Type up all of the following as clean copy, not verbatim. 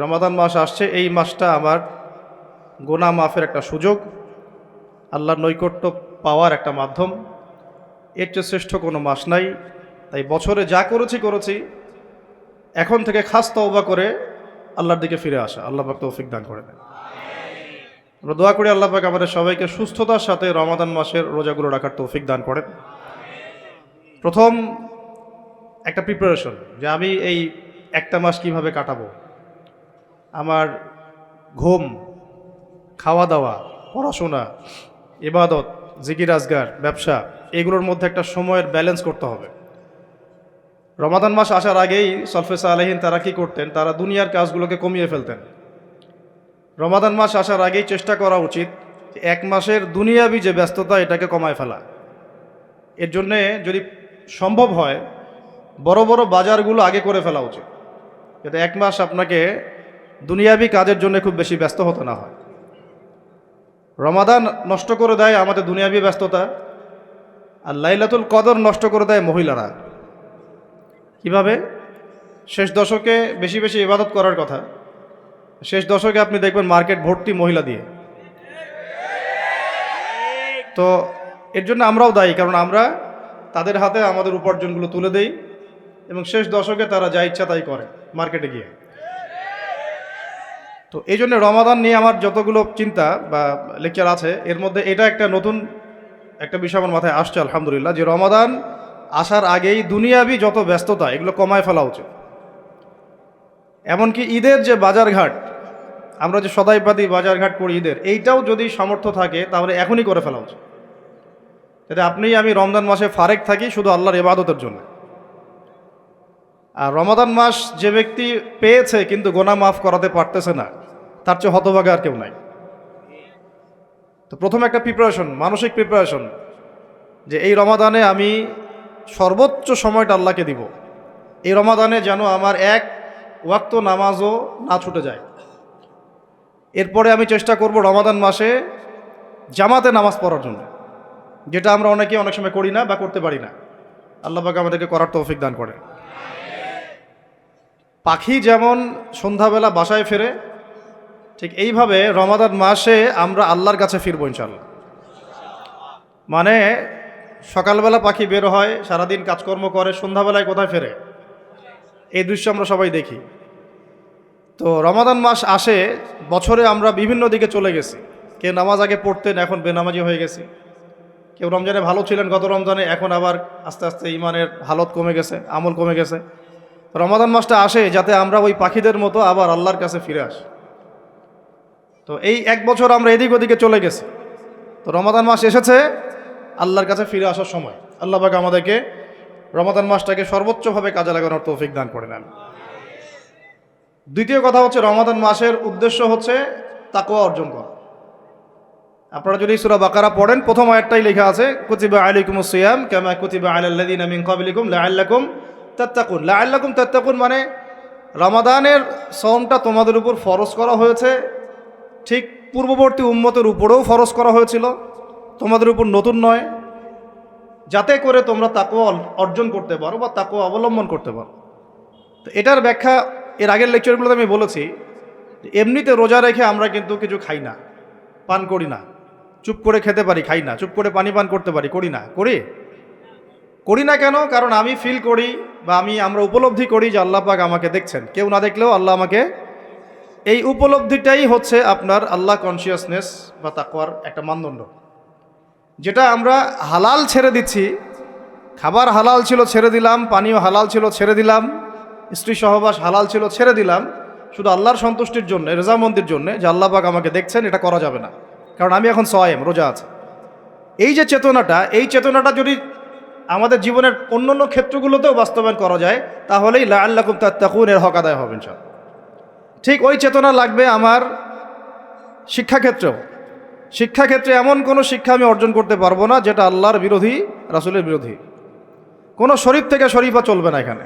রমাদান মাস আসছে, এই মাসটা আমার গুনাহ মাফের একটা সুযোগ, আল্লাহর নৈকট্য পাওয়ার একটা মাধ্যম। এর চেয়ে শ্রেষ্ঠ কোনো মাস নাই। তাই বছরে যা করেছি এখন থেকে খাস তওবা করে আল্লাহর দিকে ফিরে আসা। আল্লাহ পাক তৌফিক দান করে দেন। আমরা দোয়া করি আল্লাহ পাক আমাদের সবাইকে সুস্থতার সাথে রমাদান মাসের রোজাগুলো রাখার তৌফিক দান করেন। প্রথম একটা প্রিপারেশন, যে আমি এই একটা মাস কিভাবে কাটাবো। আমার ঘুম, খাওয়া দাওয়া, পড়াশোনা, ইবাদত, জিকির আজগার, ব্যবসা, এগুলোর মধ্যে একটা সময়ের ব্যালেন্স করতে হবে। রমাদান মাস আসার আগেই সলফে সালেহিন তারা কি করতেন? তারা দুনিয়ার কাজগুলোকে কমিয়ে ফেলতেন। রমাদান মাস আসার আগেই চেষ্টা করা উচিত এক মাসের দুনিয়াবি যে ব্যস্ততা, এটাকে কমায় ফেলা। এর জন্যে যদি সম্ভব হয় বড় বড় বাজারগুলো আগে করে ফেলা উচিত, যাতে এক মাস আপনাকে দুনিয়াবি কাজের জন্য খুব বেশি ব্যস্ত হতে না হয়। রমাদান নষ্ট করে দেয় আমাদের দুনিয়াবি ব্যস্ততা, আর লাইলাতুল কদর নষ্ট করে দেয় মহিলারা। কিভাবে? শেষ দশকে বেশি বেশি ইবাদত করার কথা, শেষ দশকে আপনি দেখবেন মার্কেট ভর্তি মহিলা দিয়ে। তো এর জন্য আমরাও দায়ী, কারণ আমরা তাদের হাতে আমাদের উপার্জনগুলো তুলে দেই এবং শেষ দশকে তারা যা ইচ্ছা তাই করে মার্কেটে গিয়ে। তো এই জন্য রমাদান নিয়ে আমার যতগুলো চিন্তা বা লেকচার আছে, এর মধ্যে এটা একটা নতুন একটা বিষয় আমার মাথায় আসছে আলহামদুলিল্লাহ, যে রমাদান আসার আগেই দুনিয়াবি যত ব্যস্ততা এগুলো কমায় ফেলা উচিত। এমনকি ঈদের যে বাজারঘাট, আমরা যে সদাইপাতি বাজারঘাট করি ঈদের, এইটাও যদি সামর্থ্য থাকে তাহলে এখনই করে ফেলা উচিত, যাতে আপনি আমি রমজান মাসে ফারেক থাকি শুধু আল্লাহর ইবাদতের জন্য। আর রমাদান মাস যে ব্যক্তি পেয়েছে কিন্তু গোনা মাফ করাতে পারতেছে না, তার চেয়ে হতভাগা আর কেউ নাই। তো প্রথম একটা প্রিপারেশন, মানসিক প্রিপারেশন, যে এই রমাদানে আমি সর্বোচ্চ সময়টা আল্লাহকে দিব। এই রমাদানে যেন আমার এক ওয়াক্ত নামাজও না ছুটে যায়। এরপরে আমি চেষ্টা করব রমাদান মাসে জামাতে নামাজ পড়ার জন্য, যেটা আমরা অনেকে অনেক সময় করি না বা করতে পারি না। আল্লাহ পাক আমাদেরকে করার তৌফিক দান করে। পাখি যেমন সন্ধ্যাবেলা বাসায় ফেরে, ঠিক এইভাবে রমাদান মাসে আমরা আল্লাহর কাছে ফিরবো ইনশাআল্লাহ। মানে সকালবেলা পাখি বের হয়, সারাদিন কাজকর্ম করে, সন্ধ্যাবেলায় কোথায় ফেরে, এই দৃশ্য আমরা সবাই দেখি। তো রমাদান মাস আসে, বছরে আমরা বিভিন্ন দিকে চলে গেছি। কেউ নামাজ আগে পড়তেন, এখন বেনামাজি হয়ে গেছি। কেউ রমজানে ভালো ছিলেন গত রমজানে, এখন আবার আস্তে আস্তে ইমানের হালত কমে গেছে, আমল কমে গেছে। রমাদান মাসটা আসে যাতে আমরা ওই পাখিদের মতো আবার আল্লাহর কাছে ফিরে আসি। তো এই এক বছর আমরা এদিক ওদিকে চলে গেছি, তো রমাদান মাস এসেছে আল্লাহর কাছে ফিরে আসার সময়। আল্লাহ পাক আমাদেরকে রমাদান মাসটাকে সর্বোচ্চভাবে কাজে লাগানোর তৌফিক দান করে নেন। দ্বিতীয় কথা হচ্ছে, রমাদান মাসের উদ্দেশ্য হচ্ছে তাকওয়া অর্জন করা। আপনারা যদি সূরা বাকারা পড়েন, প্রথম আয়াতটাই লেখা আছে কুতিবা আলাইকুমুস সিয়াম কামা কুতিবা আলাল লাযিনা মিন ক্বাবলিকুম লাআল্লাকুম তাত্তাকুন। লাআল্লাকুম তাত্তাকুন মানে রমাদানের সওমটা তোমাদের উপর ফরজ করা হয়েছে, ঠিক পূর্ববর্তী উম্মতের উপরেও ফরজ করা হয়েছিল, তোমাদের উপর নতুন নয়, যাতে করে তোমরা তাকওয়া অর্জন করতে পারো বা তাকওয়া অবলম্বন করতে পারো। তো এটার ব্যাখ্যা এর আগের লেকচারগুলোতে আমি বলেছি। এমনিতে রোজা রেখে আমরা কিন্তু কিছু খাই না, পান করি না। চুপ করে খেতে পারি, খাই না। চুপ করে পানি পান করতে পারি, করি না। করি না কেন? কারণ আমি ফিল করি বা আমরা উপলব্ধি করি যে আল্লাহ পাক আমাকে দেখছেন, কেউ না দেখলেও আল্লাহ আমাকে। এই উপলব্ধিটাই হচ্ছে আপনার আল্লাহ কনসিয়াসনেস বা তাকওয়ার একটা মানদণ্ড। যেটা আমরা হালাল ছেড়ে দিচ্ছি, খাবার হালাল ছিল ছেড়ে দিলাম, পানীয় হালাল ছিল ছেড়ে দিলাম, স্ত্রী সহবাস হালাল ছিল ছেড়ে দিলাম, শুধু আল্লাহর সন্তুষ্টির জন্য, রেজামন্দির জন্য, যে আল্লাহ পাক আমাকে দেখছেন, এটা করা যাবে না। কারণ আমি এখন সায়েম, রোজা আছে। এই যে চেতনাটা, এই চেতনাটা যদি আমাদের জীবনের অন্যান্য ক্ষেত্রগুলোতেও বাস্তবায়ন করা যায়, তাহলেই লাআল্লাকুম তাত্তাকুন এর হক আদায় হবে ইনশাআল্লাহ। ঠিক ওই চেতনা লাগবে আমার শিক্ষাক্ষেত্রে। এমন কোনো শিক্ষা আমি অর্জন করতে পারবো না যেটা আল্লাহর বিরোধী, রাসূলের বিরোধী। কোনো শরীফ থেকে শরীফা চলবে না এখানে।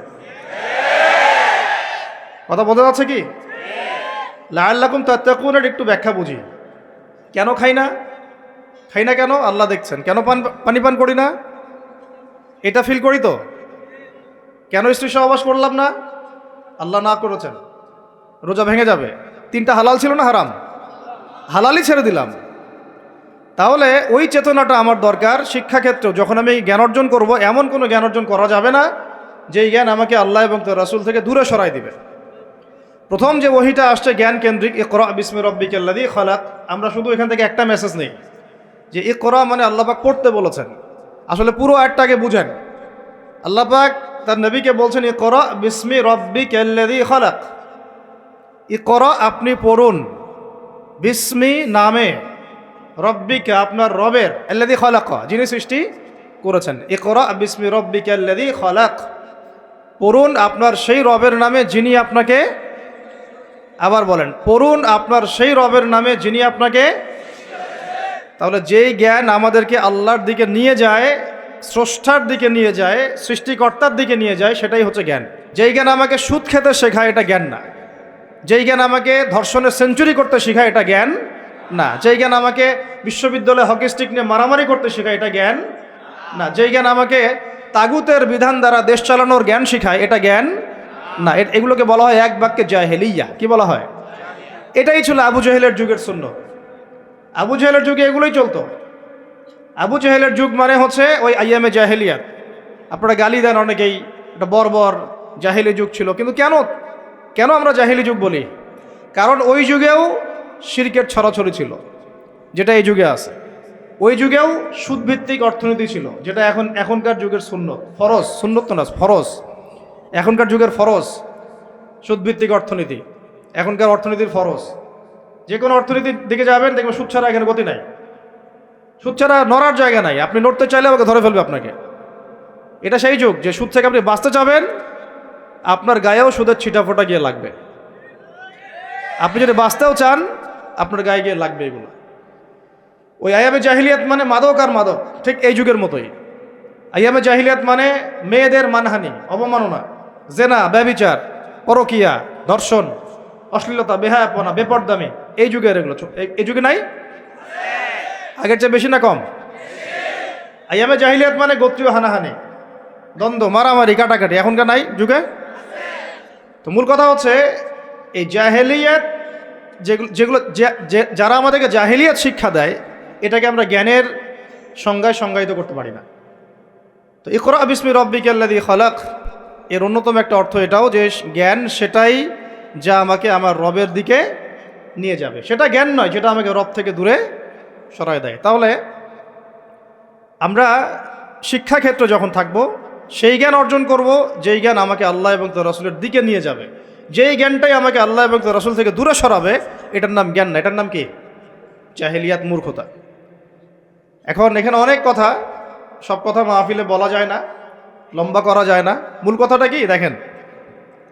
কথা বোঝা যাচ্ছে কি? লাআল্লাকুম তাত্তাকুনের একটু ব্যাখ্যা বুঝি। কেন খাই না কেন? আল্লাহ দেখছেন। কেন পানি পান করি না? এটা ফিল করি তো। কেন স্ত্রী সহবাস করলাম না? আল্লাহ না করেছেন। রোজা ভেঙে যাবে। 3টা হালাল ছিল না হারাম? হালালই ছেড়ে দিলাম। তাহলে ওই চেতনাটা আমার দরকার শিক্ষাক্ষেত্রে। যখন আমি জ্ঞান অর্জন করব, এমন কোনো জ্ঞান অর্জন করা যাবে না যেই জ্ঞান আমাকে আল্লাহ এবং তার রাসূল থেকে দূরে সরাই দিবে। প্রথম যে ওহীটা আসছে জ্ঞান কেন্দ্রিক, ইকরা বিসমি রাব্বিকাল্লাযী খালাক, আমরা শুধু এখান থেকে একটা মেসেজ নেই যে ইকরা মানে আল্লাহ পাক পড়তে বলেছেন। আসলে পুরো আয়াতটাকে বুঝেন। আল্লাহ পাক তার নবীকে বলছেন ইকরা বিসমি রাব্বিকাল্লাযী খালাক, ইকরা আপনি পড়ুন, বিসমি নামে, রব্বিকা আপনার রবের, আল্লাযী খালাক যিনি সৃষ্টি করেছেন। ইকরা বিসমি রাব্বিকাল্লাযী খালাক, পড়ুন আপনার সেই রবের নামে যিনি আপনাকে, আবার বলেন, পড়ুন আপনার সেই রবের নামে যিনি আপনাকে। তাহলে যেই জ্ঞান আমাদেরকে আল্লাহর দিকে নিয়ে যায়, স্রষ্টার দিকে নিয়ে যায়, সৃষ্টিকর্তার দিকে নিয়ে যায়, সেটাই হচ্ছে জ্ঞান। যেই জ্ঞান আমাকে সুদ খেতে শেখায়, এটা জ্ঞান না। যেই জ্ঞান আমাকে ধর্ষণের সেঞ্চুরি করতে শেখায়, এটা জ্ঞান না। যেই জ্ঞান আমাকে বিশ্ববিদ্যালয়ে হকি স্টিক নিয়ে মারামারি করতে শেখায়, এটা জ্ঞান না। যেই জ্ঞান আমাকে তাগুতের বিধান দ্বারা দেশ চালানোর জ্ঞান শেখায়, এটা জ্ঞান না। এগুলোকে বলা হয় এক বাক্যে জাহেলিয়া। কি বলা হয়? এটাই ছিল আবু জেহেলের যুগের সুন্নাত। আবু জেহেলের যুগে এগুলোই চলতো। আবু জেহেলের যুগ মানে হচ্ছে ওই আইয়ামে জাহেলিয়াত। আপনারা গালি দেন অনেকেই, এটা বর্বর জাহেলি যুগ ছিল। কিন্তু কেন আমরা জাহেলি যুগ বলি? কারণ ওই যুগেও শিরকের ছড়াছড়ি ছিল, যেটা এই যুগে আছে। ওই যুগেও সুদভিত্তিক অর্থনীতি ছিল, যেটা এখনকার যুগের সুন্নত, ফরজ। সুন্নত তো না, ফরজ। এখনকার যুগের ফরজ সুদভিত্তিক অর্থনীতি, এখনকার অর্থনীতির ফরজ। যে কোনো অর্থনীতির দিকে যাবেন, দেখবেন সুদ ছাড়া এখানে গতি নাই। সুদ ছাড়া নড়ার জায়গা নাই। আপনি নড়তে চাইলে আমাকে ধরে ফেলবে আপনাকে। এটা সেই যুগ যে সুদ থেকে আপনি বাঁচতে চাবেন, আপনার গায়েও সুদের ছিটাফোটা গিয়ে লাগবে। আপনি যদি বাঁচতেও চান, আপনার গায়ে গিয়ে লাগবে এগুলো। ওই আইয়ামে জাহিলিয়াত মানে মাদক আর মাদক, ঠিক এই যুগের মতোই। আইয়ামে জাহিলিয়াত মানে মেয়েদের মানহানি, অবমাননা, জেনা, ব্যভিচার, পরকিয়া, ধর্ষণ, অশ্লীলতা, বেহায়াপনা, বেপরদামি। এই যুগের এগুলো এই যুগে নাই? আগের চেয়ে বেশি না কম? আইয়ামে জাহিলিয়াত মানে গোত্রীয় হানাহানি, দ্বন্দ্ব, মারামারি, কাটাকাটি। এখনকার নাই যুগে? তো মূল কথা হচ্ছে এই জাহেলিয়াত, যেগুলো যারা আমাদেরকে জাহেলিয়াত শিক্ষা দেয়, এটাকে আমরা জ্ঞানের সংজ্ঞায় সংজ্ঞায়িত করতে পারি না। তো ইকরা বিসমি রাব্বিকাল্লাযী খালাক এর অন্যতম একটা অর্থ এটাও যে জ্ঞান সেটাই যা আমাকে আমার রবের দিকে নিয়ে যাবে। সেটা জ্ঞান নয় যেটা আমাকে রব থেকে দূরে সরায় দেয়। তাহলে আমরা শিক্ষাক্ষেত্রে যখন থাকব, সেই জ্ঞান অর্জন করব যেই জ্ঞান আমাকে আল্লাহ এবং তার রাসূলের দিকে নিয়ে যাবে। যেই জ্ঞানটাই আমাকে আল্লাহ এবং তার রাসূল থেকে দূরে সরাবে, এটার নাম জ্ঞান না, এটার নাম কি? জাহেলিয়াত, মূর্খতা। এখন এখানে অনেক কথা, সব কথা মাহফিলে বলা যায় না, লম্বা করা যায় না। মূল কথাটা কি দেখেন,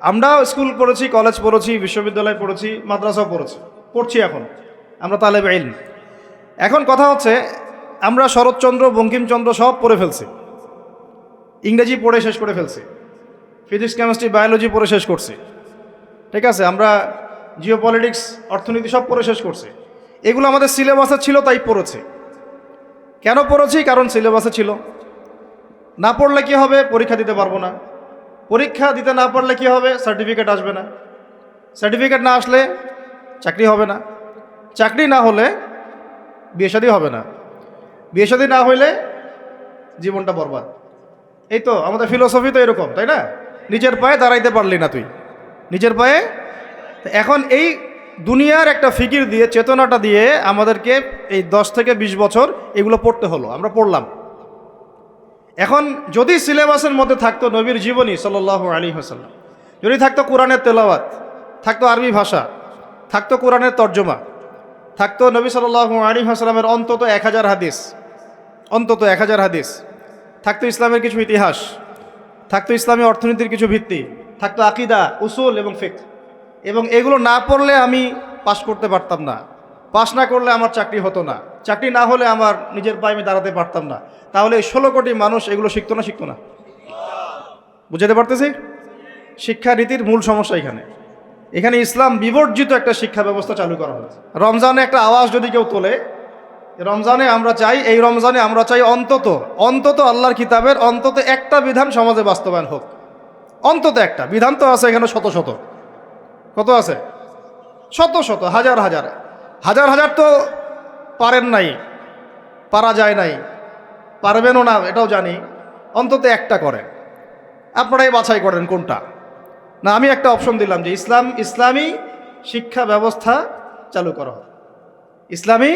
আমরা স্কুল পড়েছি, কলেজ পড়েছি, বিশ্ববিদ্যালয় পড়েছি, মাদ্রাসাও পড়ছি। এখন আমরা তালেবে ইলম। এখন কথা হচ্ছে আমরা শরৎচন্দ্র, বঙ্কিমচন্দ্র সব পড়ে ফেলছি, ইংরেজি পড়ে শেষ করে ফেলছি, ফিজিক্স, কেমিস্ট্রি, বায়োলজি পড়ে শেষ করছি, ঠিক আছে? আমরা জিওপলিটিক্স, অর্থনীতি সব পড়ে শেষ করছি। এগুলো আমাদের সিলেবাসে ছিল, তাই পড়েছি। কেন পড়েছি? কারণ সিলেবাসে ছিল। না পড়লে কি হবে? পরীক্ষা দিতে পারবো না। পরীক্ষা দিতে না পারলে কি হবে? সার্টিফিকেট আসবে না। সার্টিফিকেট না আসলে চাকরি হবে না। চাকরি না হলে বিয়ে শাদী হবে না। বিয়ে শাদী না হইলে জীবনটা বরবাদ। এই তো আমাদের ফিলোসফি তো এরকম, তাই না? নিজের পায়ে দাঁড়াইতে পারলি না তুই, নিজের পায়ে। এখন এই দুনিয়ার একটা ফিকির দিয়ে, চেতনাটা দিয়ে আমাদেরকে এই 10 থেকে 20 বছর এগুলো পড়তে হলো। আমরা পড়লাম। এখন যদি সিলেবাসের মধ্যে থাকতো নবীর জীবনী সাল্লাল্লাহু আলাইহি ওয়াসাল্লাম, যদি থাকতো কোরআনের তেলাওয়াত, থাকতো আরবি ভাষা, থাকতো কোরআনের তর্জমা, থাকতো নবী সাল্লাল্লাহু আলাইহি ওয়াসাল্লামের অন্তত 1000 হাদিস, অন্তত 1000 হাদিস, থাকতো ইসলামের কিছু ইতিহাস, থাকতো ইসলামী অর্থনীতির কিছু ভিত্তি, থাকতো আকীদা, উসুল এবং ফিকহ। এবং এগুলো না পড়লে আমি পাশ করতে পারতাম না। পাশ না করলে আমার চাকরি হতো না। চাকরি না হলে আমার নিজের পায়ে আমি দাঁড়াতে পারতাম না। তাহলে এই 16 কোটি মানুষ এগুলো শিখতো না? বুঝাতে পারতেছি? শিক্ষানীতির মূল সমস্যা এখানে ইসলাম বিবর্জিত একটা শিক্ষা ব্যবস্থা চালু করা হয়েছে। রমজানে একটা আওয়াজ যদি কেউ তোলে, রমজানে আমরা চাই, এই রমজানে আমরা চাই অন্তত আল্লাহর কিতাবের অন্তত একটা বিধান সমাজে বাস্তবায়ন হোক। অন্তত একটা বিধান তো আছে এখানে শত শত। কত আছে? শত শত, হাজার হাজার, হাজার হাজার তো পারেন নাই, পারা যায় নাই, পারবেনও না এটাও জানি, অন্তত একটা করেন। আপনারাই বাছাই করেন কোনটা। না, আমি একটা অপশন দিলাম যে ইসলামী শিক্ষা ব্যবস্থা চালু করা হোক, ইসলামী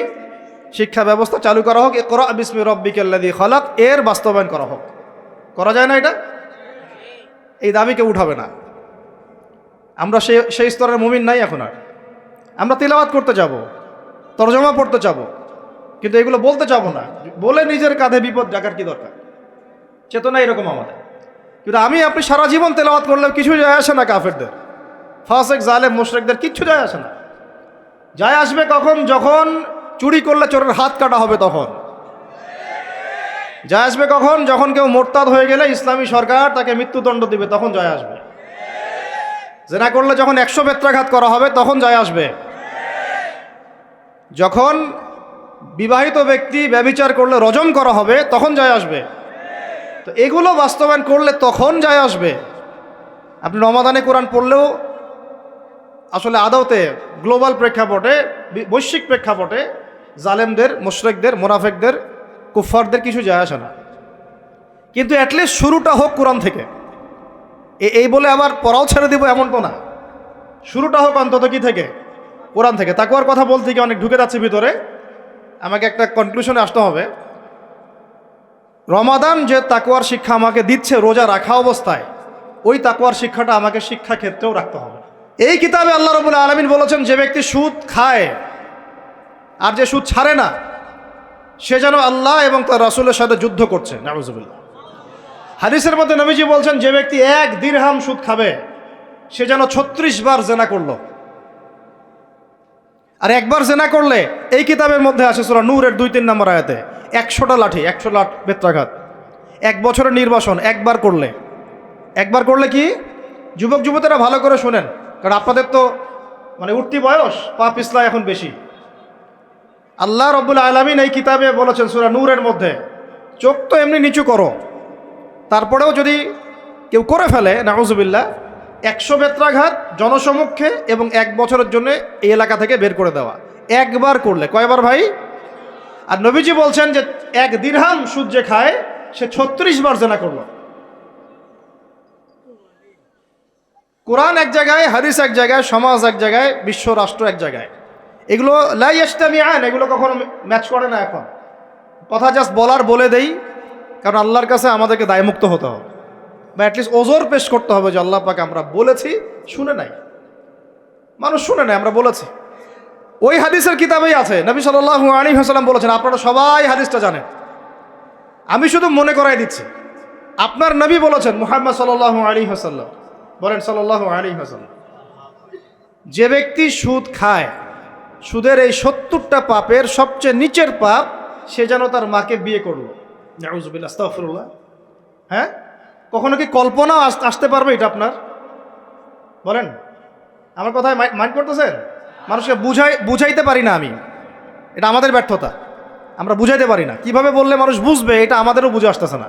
শিক্ষা ব্যবস্থা চালু করা হোক, ইকরা বিসমি রাব্বিকাল্লাযী খালাক এর বাস্তবায়ন করা হোক। করা যায় না এটা? এই দাবি কেউ উঠাবে না। আমরা সেই স্তরের মুমিন নাই এখন আর। আমরা তিলাওয়াত করতে যাব, তরজমা পড়তে যাব, কিন্তু এগুলো বলতে যাব না। বলে নিজের কাঁধে বিপদ ডাকার কি দরকার? চেতনা এরকম আমাদের। কিন্তু আপনি সারা জীবন তেলাওয়াত করলেও কিছু যায় আসে না কাফেরদের, ফাসিক জালেম মুশরিকদের কিচ্ছু যায় আসে না। যায় আসবে কখন? যখন চুরি করলে চোরের হাত কাটা হবে তখন। যায় আসবে কখন? যখন কেউ মোরতাদ হয়ে গেলে ইসলামী সরকার তাকে মৃত্যুদণ্ড দিবে, তখন যায় আসবে। জেনা করলে যখন 100 বেত্রাঘাত করা হবে তখন যায় আসবে। যখন বিবাহিত ব্যক্তি ব্যভিচার করলে রজম করা হবে তখন যায় আসবে। তো এগুলো বাস্তবায়ন করলে তখন যায় আসবে। আপনি রমাদানে কোরআন পড়লেও আসলে আদৌতে গ্লোবাল প্রেক্ষাপটে, বৈশ্বিক প্রেক্ষাপটে জালেমদের, মুশরিকদের, মুনাফিকদের, কুফফারদের কিছু যায় আসে না। কিন্তু অ্যাটলিস্ট শুরুটা হোক কোরআন থেকে। এই বলে আবার পড়াও ছেড়ে দিব এমন তো না। শুরুটা হোক অন্তত কি থেকে? কোরআন থেকে। তাকওয়ার কথা বলতে গিয়ে অনেক ঢুকে যাচ্ছে ভিতরে, আমাকে একটা কনক্লুশনে আসতে হবে। রমাদান যে তাকওয়ার শিক্ষা আমাকে দিচ্ছে রোজা রাখা অবস্থায়, ওই তাকওয়ার শিক্ষাটা আমাকে শিক্ষা ক্ষেত্রেও রাখতে হবে। এই কিতাবে আল্লাহ রাব্বুল আলামিন বলেছেন, যে ব্যক্তি সুদ খায় আর যে সুদ ছাড়ে না, সে যেন আল্লাহ এবং তার রাসূলের সাথে যুদ্ধ করছে। নাউযুবিল্লাহ। হাদিসের মধ্যে নবীজি বলছেন, যে ব্যক্তি 1 দিরহাম সুদ খাবে সে যেন 36 বার জেনা করলো। আর একবার জেনা করলে এই কিতাবের মধ্যে আছে সূরা নূরের 2-3 নম্বর আয়াতে 100টা লাঠি, 100 লাঠ বেত্রাঘাত। 1 বছরের নির্বাসন একবার করলে কি? যুবক যুবতীরা ভালো করে শোনেন, কারণ আপনাদের তো উঠতি বয়স, পা পিছলা এখন বেশি। আল্লাহ রাব্বুল আলামিন এই কিতাবে বলেছেন সূরা নূরের মধ্যে, চোখ তো এমনি নিচু করো, তারপরেও যদি কেউ করে ফেলে নাউযুবিল্লাহ, 100 বেত্রাঘাত জনসমক্ষে এবং 1 বছরের জন্য এই এলাকা থেকে বের করে দেওয়া। একবার করলে। কয়বার ভাই? আর নবীজি বলছেন যে 1 দিরহাম সুদ যে খায় সে 36 বার জেনা করলো। কোরআন এক জায়গায়, হাদিস এক জায়গায়, সমাজ এক জায়গায়, বিশ্ব রাষ্ট্র এক জায়গায়। এগুলো লা ইয়াজতামিআন, এগুলো কখনো ম্যাচ করে না। এখন কথা জাস্ট বলে দেই, কারণ আল্লাহর কাছে আমাদেরকে দায়মুক্ত হতে হবে, বা অ্যাটলিস্ট ওজোর পেশ করতে হবে যে আল্লাহ পাক আমরা বলেছি, শুনে নাই, মানুষ শুনে নাই, আমরা বলেছি। ওই হাদিসের কিতাবেই আছে, নবী সাল্লাল্লাহু আলাইহি ওয়াসাল্লাম বলেছেন। আপনারা সবাই হাদিসটা জানেন, আমি শুধু মনে করাই দিচ্ছি। আপনার নবী বলেছেন, মুহাম্মদ সাল্লাল্লাহু আলাইহি ওয়াসাল্লাম বলেন, সাল্লাল্লাহু আলাইহি ওয়াসাল্লাম, যে ব্যক্তি সুদ খায়, সুদের এই 70টা পাপের সবচেয়ে নিচের পাপ, সে যেন তার মাকে বিয়ে করলো। নাউযুবিল্লাহ, আস্তাগফিরুল্লাহ। হ্যাঁ, কখনো কি কল্পনা আসতে পারবে এটা আপনার? বলেন, আমার কথায় মাইন্ড করতেছেন? মানুষকে বুঝাইতে পারি না আমি, এটা আমাদের ব্যর্থতা। আমরা বুঝাইতে পারি না, কিভাবে বললে মানুষ বুঝবে এটা আমাদেরও বুঝে আসতেছে না।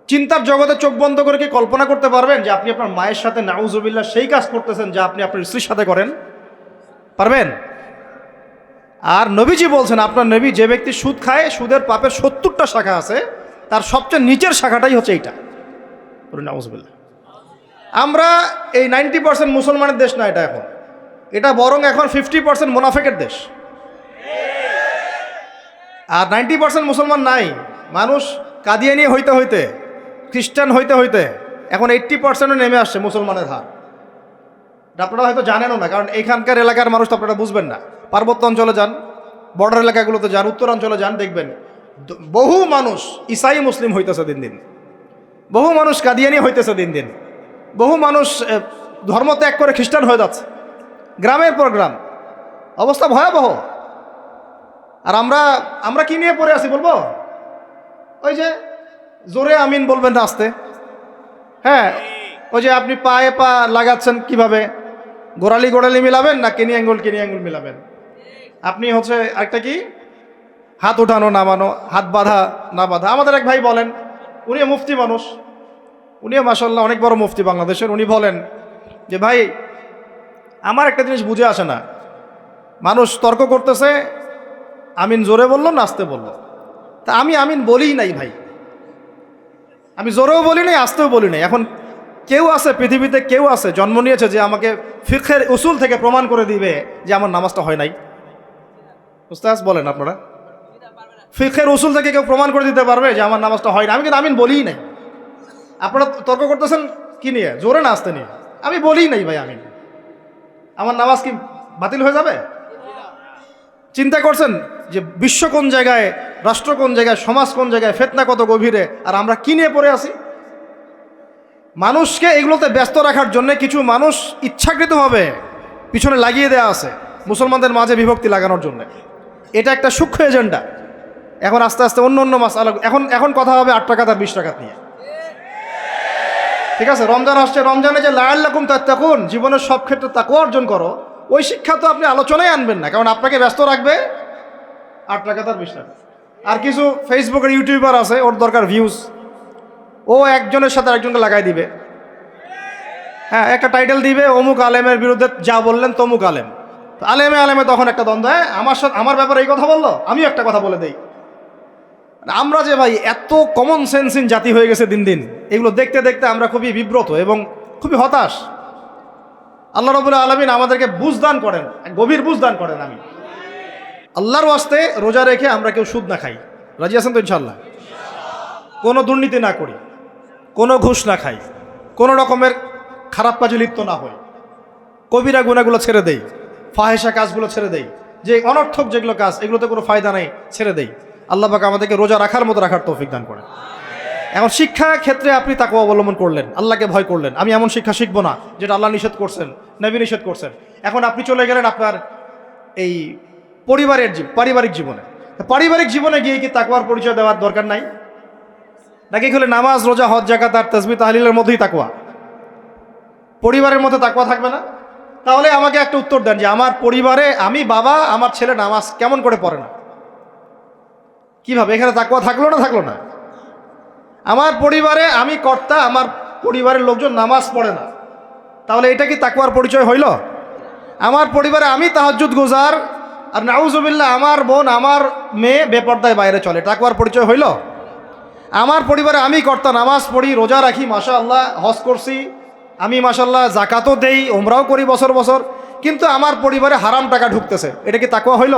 চিন্তার জগতে চোখ বন্ধ করে কি কল্পনা করতে পারবেন যে আপনি আপনার মায়ের সাথে নাউযুবিল্লাহ সেই কাজ করতেছেন যা আপনি আপনার স্ত্রীর সাথে করেন? পারবেন? আর নবীজি বলছেন, আপনার নবী, যে ব্যক্তি সুদ খায়, সুদের পাপের 70টা শাখা আছে, তার সবচেয়ে নিচের শাখাটাই হচ্ছে এইটা। নাউযুবিল্লাহ। আমরা এই 90% মুসলমানের দেশ না এটা, এটা বরং এখন 50% মুনাফিকের দেশ। আর 90% মুসলমান নাই। মানুষ কাদিয়ানি হইতে হইতে, খ্রিস্টান হইতে হইতে এখন 80%-ও নেমে আসছে মুসলমানের হার। আপনারা হয়তো জানেনও না, কারণ এখানকার এলাকার মানুষ তো আপনারা বুঝবেন না। পার্বত্য অঞ্চলে যান, বর্ডার এলাকাগুলোতে যান, উত্তরাঞ্চলে যান, দেখবেন বহু মানুষ ইসাই মুসলিম হইতেছে দিন দিন, বহু মানুষ কাদিয়ানি হইতেছে দিন দিন, বহু মানুষ ধর্ম ত্যাগ করে খ্রিস্টান হয়ে যাচ্ছে, গ্রামের পর গ্রাম। অবস্থা ভয়াবহ। আর আমরা কি নিয়ে পড়ে আছি বলবো? ওই যে জোরে আমিন বলবেন না, আস্তে। হ্যাঁ, ওই যে আপনি পায়ে পা লাগাচ্ছেন কিভাবে, গোড়ালি মিলাবেন না কিনি আঙ্গুল মিলাবেন? আপনি হচ্ছে একটা কি, হাত উঠানো নামানো, হাত বাঁধা না বাঁধা। আমাদের এক ভাই বলেন, উনিও মুফতি মানুষ, উনিও মাশাআল্লাহ অনেক বড় মুফতি বাংলাদেশের। উনি বলেন যে ভাই, আমার একটা জিনিস বুঝে আসে না, মানুষ তর্ক করতেছে, আমিন জোরে বললো না আস্তে বললো, তা আমি আমিন বলিই নাই ভাই, আমি জোরেও বলি নাই আস্তেও বলি নাই। এখন কেউ আছে পৃথিবীতে, কেউ আছে জন্ম নিয়েছে যে আমাকে ফিকহের উসুল থেকে প্রমাণ করে দিবে যে আমার নামাজটা হয় নাই? উস্তাদ বলেন আপনারা, ফিকহের উসুল থেকে কেউ প্রমাণ করে দিতে পারবে যে আমার নামাজটা হয় না? আমি কিন্তু আমিন বলিই নাই। আপনারা তর্ক করতেছেন কি নিয়ে, জোরে না আসতে নিয়ে? আমি বলিই নাই ভাই আমিন, আমার নামাজ কি বাতিল হয়ে যাবে? চিন্তা করছেন যে বিশ্ব কোন জায়গায়, রাষ্ট্র কোন জায়গায়, সমাজ কোন জায়গায়, ফিতনা কত গভীরে, আর আমরা কি নিয়ে পড়ে আছি? মানুষকে এগুলোতে ব্যস্ত রাখার জন্য কিছু মানুষ ইচ্ছাকৃতভাবে পিছনে লাগিয়ে দেওয়া আছে মুসলমানদের মাঝে বিভক্তি লাগানোর জন্য। এটা একটা সূক্ষ্ম এজেন্ডা। এখন আস্তে আস্তে অন্য অন্য মাসআলা, এখন কথা হবে 8 টাকা আর 20 টাকা নিয়ে। ঠিক আছে, রমজান আসছে, রমজানে যে লাআল্লাকুম তাত্তাকুন, জীবনের সব ক্ষেত্রে তাকওয়া অর্জন করো, ওই শিক্ষা তো আপনি আলোচনায় আনবেন না, কারণ আপনাকে ব্যস্ত রাখবে 8 টাকা আর 20 টাকা। আর কিছু ফেসবুকের ইউটিউবার আছে, ওর দরকার ভিউজ, ও একজনের সাথে আরেকজনকে লাগাই দিবে। হ্যাঁ, একটা টাইটেল দিবে, অমুক আলেমের বিরুদ্ধে যা বললেন তমুক আলেম। আলেমে আলেমে তখন একটা দ্বন্দ্ব, আমার সাথে আমার ব্যাপারে এই কথা বললো, আমিও একটা কথা বলে দেই। আমরা যে ভাই এত কমন সেন্সিন জাতি হয়ে গেছে দিন দিন, এগুলো দেখতে দেখতে আমরা খুবই বিব্রত এবং খুবই হতাশ। আল্লাহ রাব্বুল আলামিন আমাদেরকে বুঝদান করেন, গভীর বুঝদান করেন। আমি আল্লাহর ওয়াস্তে রোজা রেখে আমরা কেউ সুদ না খাই, রাজি আছেন তো ইনশাল্লাহ? কোনো দুর্নীতি না করি, কোনো ঘুষ না খাই, কোনো রকমের খারাপ কাজে লিপ্ত না হই, কবিরা গুনাহগুলো ছেড়ে দেই, ফাহেসা কাজগুলো ছেড়ে দেই, যে অনর্থক যেগুলো কাজ এগুলোতে কোনো ফায়দা নেই ছেড়ে দেই। আল্লাহ পাক আমাদেরকে রোজা রাখার মতো রাখার তৌফিক দান করেন। এখন শিক্ষা ক্ষেত্রে আপনি তাকওয়া অবলম্বন করলেন, আল্লাহকে ভয় করলেন, আমি এমন শিক্ষা শিখবো না যেটা আল্লাহ নিষেধ করছেন, নবী নিষেধ করছেন। এখন আপনি চলে গেলেন আপনার এই পারিবারিক জীবনে। পারিবারিক জীবনে গিয়ে কি তাকওয়ার পরিচয় দেওয়ার দরকার নাই? নাকি হলে নামাজ, রোজা, হজ, যাকাত আর তাসবিহ তাহলিলের মধ্যেই তাকওয়া, পরিবারের মধ্যে তাকওয়া থাকবে না? তাহলে আমাকে একটা উত্তর দেন যে আমার পরিবারে আমি বাবা, আমার ছেলে নামাজ কেমন করে পড়ে না, কিভাবে? এখানে তাকওয়া থাকলো না থাকলো না? আমার পরিবারে আমি কর্তা, আমার পরিবারের লোকজন নামাজ পড়ে না, তাহলে এটা কি তাকওয়ার পরিচয় হইল? আমার পরিবারে আমি তাহাজ্জুদ গুজার, আর নাউজুবিল্লাহ আমার বোন, আমার মেয়ে বেপর্দায় বাইরে চলে, তাকওয়ার পরিচয় হইল? আমার পরিবারে আমি কর্তা, নামাজ পড়ি, রোজা রাখি, মাশাআল্লাহ, হজ করছি আমি, মাশাআল্লাহ, জাকাতও দেই, ওমরাও করি বছর বছর, কিন্তু আমার পরিবারে হারাম টাকা ঢুকতেছে, এটা কি তাকওয়া হইল?